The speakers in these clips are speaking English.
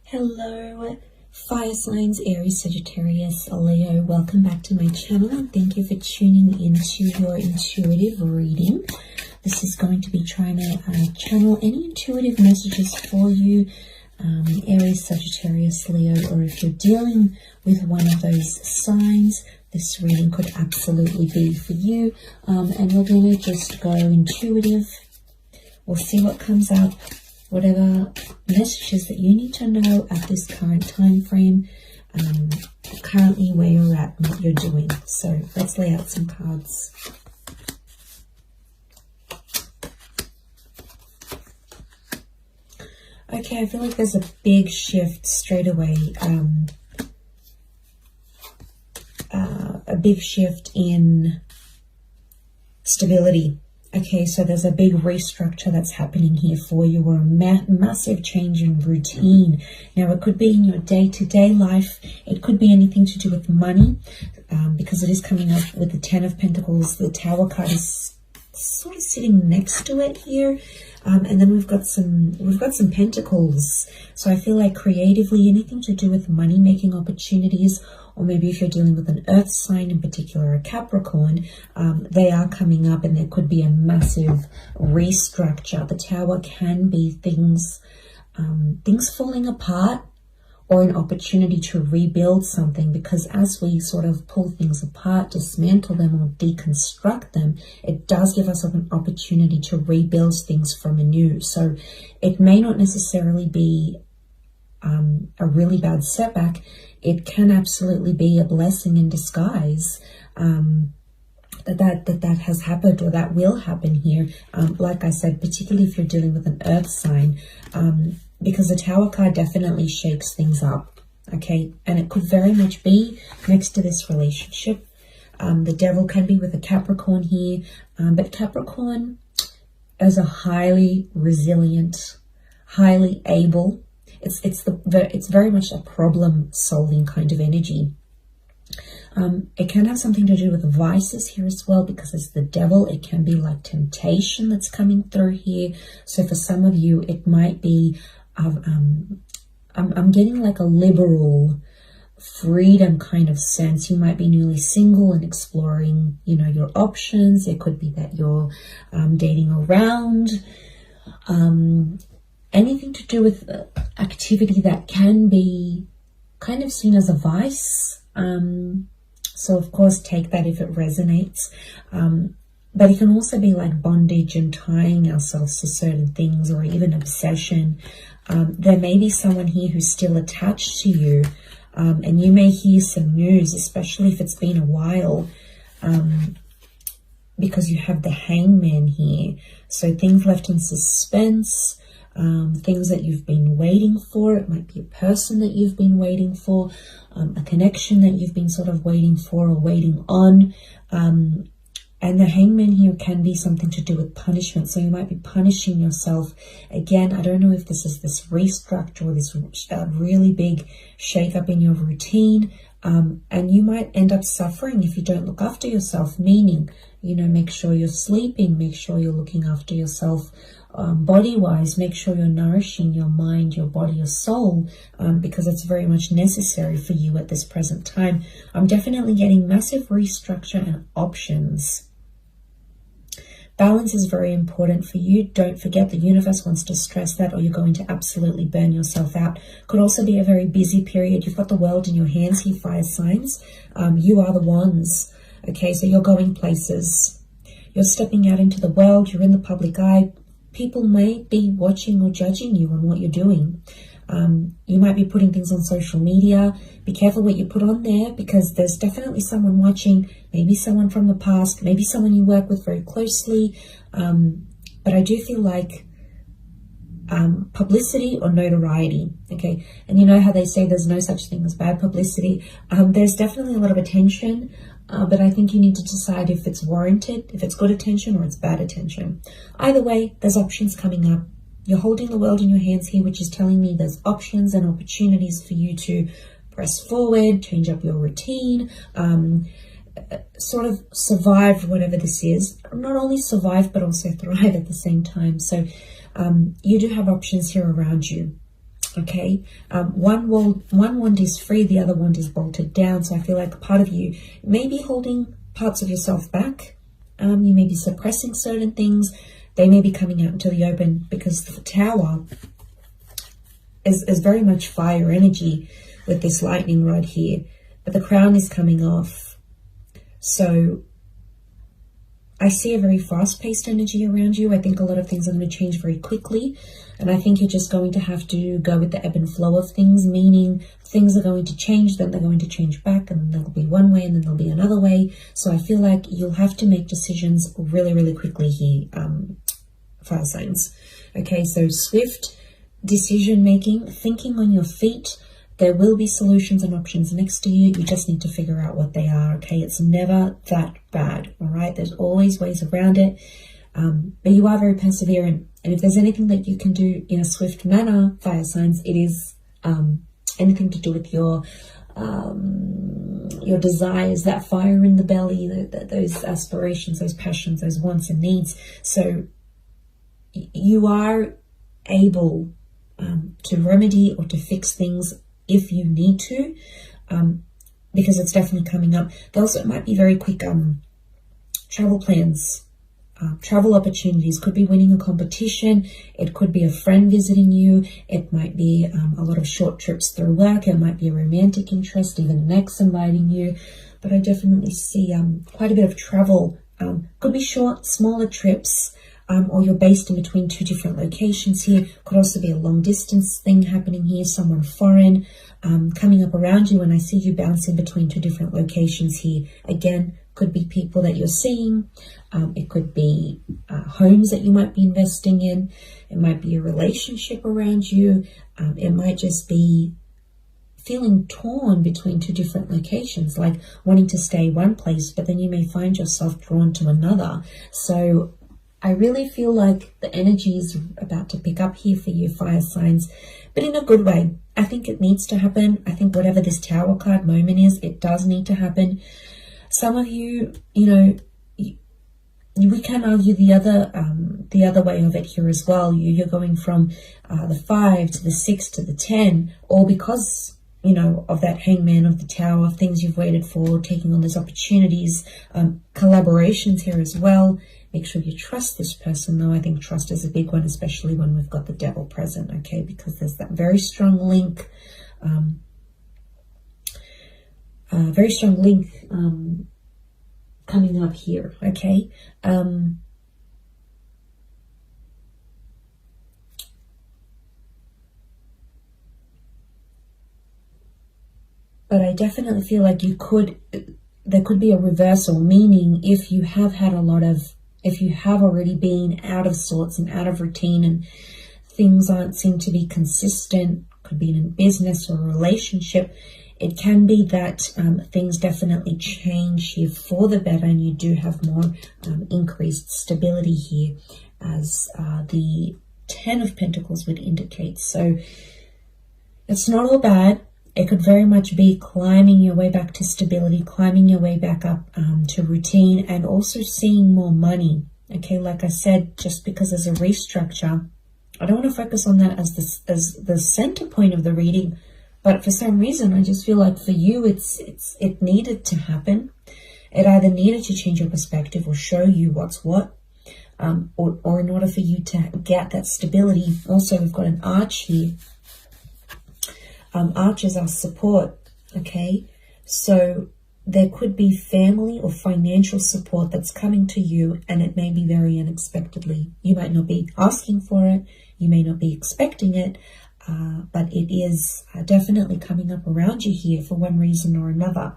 Hello, fire signs, Aries, Sagittarius, Leo. Welcome back to my channel and thank you for tuning into your intuitive reading. This is going to be trying to channel any intuitive messages for you, Aries, Sagittarius, Leo, or if you're dealing with one of those signs, this reading could absolutely be for you. And we're going to just go intuitive. We'll see what comes up. Whatever messages that you need to know at this current time frame, currently where you're at and what you're doing. So let's lay out some cards. Okay, I feel like there's a big shift straight away. A big shift in stability. Okay, so there's a big restructure that's happening here for you, or a massive change in routine. Now, it could be in your day-to-day life. It could be anything to do with money, because it is coming up with the Ten of Pentacles. The Tower card is sort of sitting next to it here. And then we've got some Pentacles. So I feel like creatively, anything to do with money-making opportunities, or maybe if you're dealing with an earth sign, in particular a Capricorn, they are coming up and there could be a massive restructure. The Tower can be things falling apart, or an opportunity to rebuild something, because as we sort of pull things apart, dismantle them or deconstruct them, it does give us an opportunity to rebuild things from anew. So it may not necessarily be a really bad setback. It can absolutely be a blessing in disguise that has happened, or that will happen here. Like I said, particularly if you're dealing with an earth sign, because the Tower card definitely shakes things up, okay? And it could very much be next to this relationship. The Devil can be with a Capricorn here, but Capricorn is a highly resilient, highly able. It's very much a problem-solving kind of energy. It can have something to do with vices here as well, because it's the Devil. It can be like temptation that's coming through here. So for some of you, it might be, I'm getting like a liberal freedom kind of sense. You might be newly single and exploring, your options. It could be that you're dating around. Anything to do with activity that can be kind of seen as a vice. So of course, take that if it resonates. But it can also be like bondage and tying ourselves to certain things, or even obsession. There may be someone here who's still attached to you, and you may hear some news, especially if it's been a while, because you have the Hangman here. So things left in suspense, things that you've been waiting for. It might be a person that you've been waiting for, a connection that you've been sort of waiting for or waiting on. And the Hangman here can be something to do with punishment. So you might be punishing yourself. Again, I don't know if this is this restructure or this really big shake-up in your routine. And you might end up suffering if you don't look after yourself, meaning, make sure you're sleeping, make sure you're looking after yourself body-wise, make sure you're nourishing your mind, your body, your soul, because it's very much necessary for you at this present time. I'm definitely getting massive restructure and options. Balance is very important for you. Don't forget, the universe wants to stress that, or you're going to absolutely burn yourself out. Could also be a very busy period. You've got the world in your hands here, fire signs. You are the ones. Okay, so you're going places. You're stepping out into the world. You're in the public eye. People may be watching or judging you on what you're doing. You might be putting things on social media. Be careful what you put on there, because there's definitely someone watching, maybe someone from the past, maybe someone you work with very closely. But I do feel like publicity or notoriety, okay? And you know how they say there's no such thing as bad publicity. There's definitely a lot of attention, but I think you need to decide if it's warranted, if it's good attention or it's bad attention. Either way, there's options coming up. You're holding the world in your hands here, which is telling me there's options and opportunities for you to press forward, change up your routine, sort of survive whatever this is. Not only survive, but also thrive at the same time. So you do have options here around you. Okay, one wand is free, the other wand is bolted down. So I feel like part of you may be holding parts of yourself back. You may be suppressing certain things. They may be coming out into the open, because the Tower is very much fire energy with this lightning rod here. But the crown is coming off. So I see a very fast-paced energy around you. I think a lot of things are going to change very quickly. And I think you're just going to have to go with the ebb and flow of things, meaning things are going to change, then they're going to change back, and then there'll be one way, and then there'll be another way. So I feel like you'll have to make decisions really, really quickly here, fire signs. Okay, so swift decision-making, thinking on your feet. There will be solutions and options next to you. You just need to figure out what they are, okay? It's never that bad, all right? There's always ways around it. But you are very perseverant. And if there's anything that you can do in a swift manner, fire signs, it is anything to do with your desires, that fire in the belly, those aspirations, those passions, those wants and needs. So you are able to remedy or to fix things if you need to, because it's definitely coming up. There also might be very quick travel plans, travel opportunities. Could be winning a competition. It could be a friend visiting you. It might be a lot of short trips through work. It might be a romantic interest, even an ex inviting you. But I definitely see quite a bit of travel. Could be short, smaller trips. Or you're based in between two different locations here. Could also be a long distance thing happening here, someone foreign coming up around you, and I see you bouncing between two different locations here. Again, could be people that you're seeing. It could be homes that you might be investing in. It might be a relationship around you. It might just be feeling torn between two different locations, like wanting to stay one place, but then you may find yourself drawn to another. So I really feel like the energy is about to pick up here for you, fire signs, but in a good way. I think it needs to happen. I think whatever this Tower card moment is, it does need to happen. Some of you, you know, we can argue the other way of it here as well. You're going from the 5 to the 6 to the 10, all because, you know, of that hangman of the Tower, things you've waited for, taking on those opportunities, collaborations here as well. Make sure you trust this person, though. I think trust is a big one, especially when we've got the devil present, okay? Because there's that very strong link, coming up here, okay? But I definitely feel like there could be a reversal, meaning if you have already been out of sorts and out of routine and things aren't seem to be consistent, could be in business or a relationship, it can be that things definitely change here for the better, and you do have more increased stability here, as the 10 of Pentacles would indicate. So it's not all bad. It could very much be climbing your way back to stability, climbing your way back up to routine, and also seeing more money. Okay, like I said, just because there's a restructure, I don't want to focus on that as the center point of the reading, but for some reason, I just feel like for you, it needed to happen. It either needed to change your perspective or show you what's what, or in order for you to get that stability. Also, we've got an arch here. Arch is our support, okay? So there could be family or financial support that's coming to you, and it may be very unexpectedly. You might not be asking for it, you may not be expecting it, but it is definitely coming up around you here for one reason or another.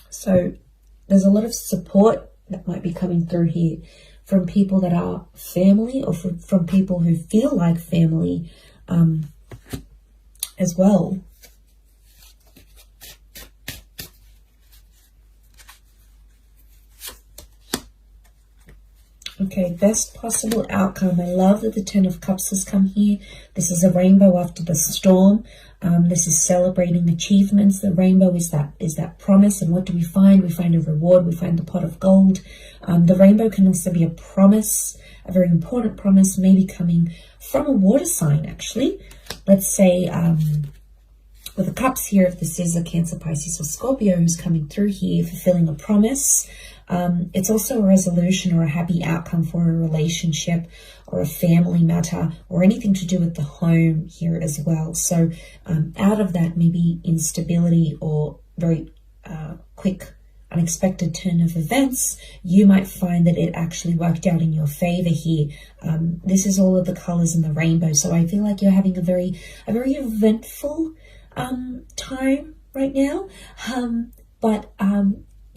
So there's a lot of support that might be coming through here from people that are family, or from people who feel like family as well. Okay, best possible outcome. I love that the Ten of Cups has come here. This is a rainbow after the storm. This is celebrating achievements. The rainbow is that promise. And what do we find? We find a reward. We find the pot of gold. The rainbow can also be a promise, a very important promise, maybe coming from a water sign, actually. Let's say with the cups here, if this is a Cancer, Pisces, or Scorpio who's coming through here, fulfilling a promise. It's also a resolution or a happy outcome for a relationship or a family matter or anything to do with the home here as well. So out of that, maybe instability or very quick, unexpected turn of events, you might find that it actually worked out in your favor here. This is all of the colors in the rainbow. So I feel like you're having a very eventful time right now. But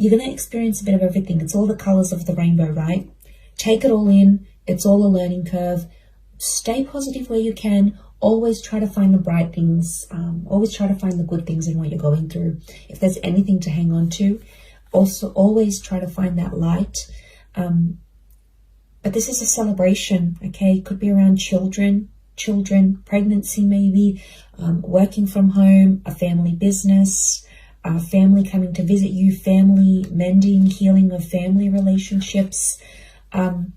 you're going to experience a bit of everything. It's all the colors of the rainbow, right? Take it all in. It's all a learning curve. Stay positive where you can. Always try to find the bright things. Always try to find the good things in what you're going through. If there's anything to hang on to, also always try to find that light. But this is a celebration, okay? It could be around children, pregnancy maybe, working from home, a family business, family coming to visit you, family mending, healing of family relationships. And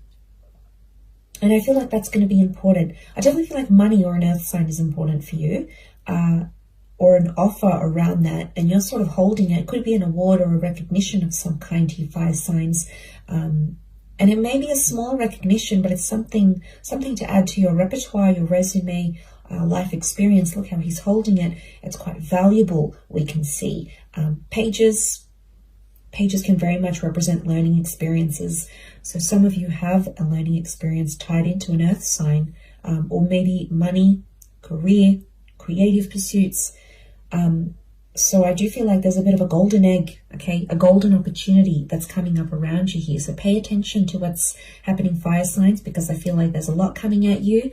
I feel like that's going to be important. I definitely feel like money or an earth sign is important for you, or an offer around that, and you're sort of holding it. It could be an award or a recognition of some kind to you, fire signs. And it may be a small recognition, but it's something to add to your repertoire, your resume, life experience. Look how he's holding it. It's quite valuable, we can see. Pages can very much represent learning experiences. So some of you have a learning experience tied into an earth sign, or maybe money, career, creative pursuits. So I do feel like there's a bit of a golden egg, okay, a golden opportunity that's coming up around you here. So pay attention to what's happening, fire signs, because I feel like there's a lot coming at you.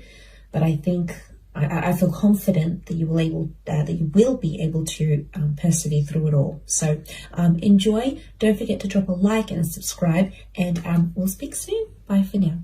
But I think I feel confident that you will be able to persevere through it all. So enjoy. Don't forget to drop a like and a subscribe, and we'll speak soon. Bye for now.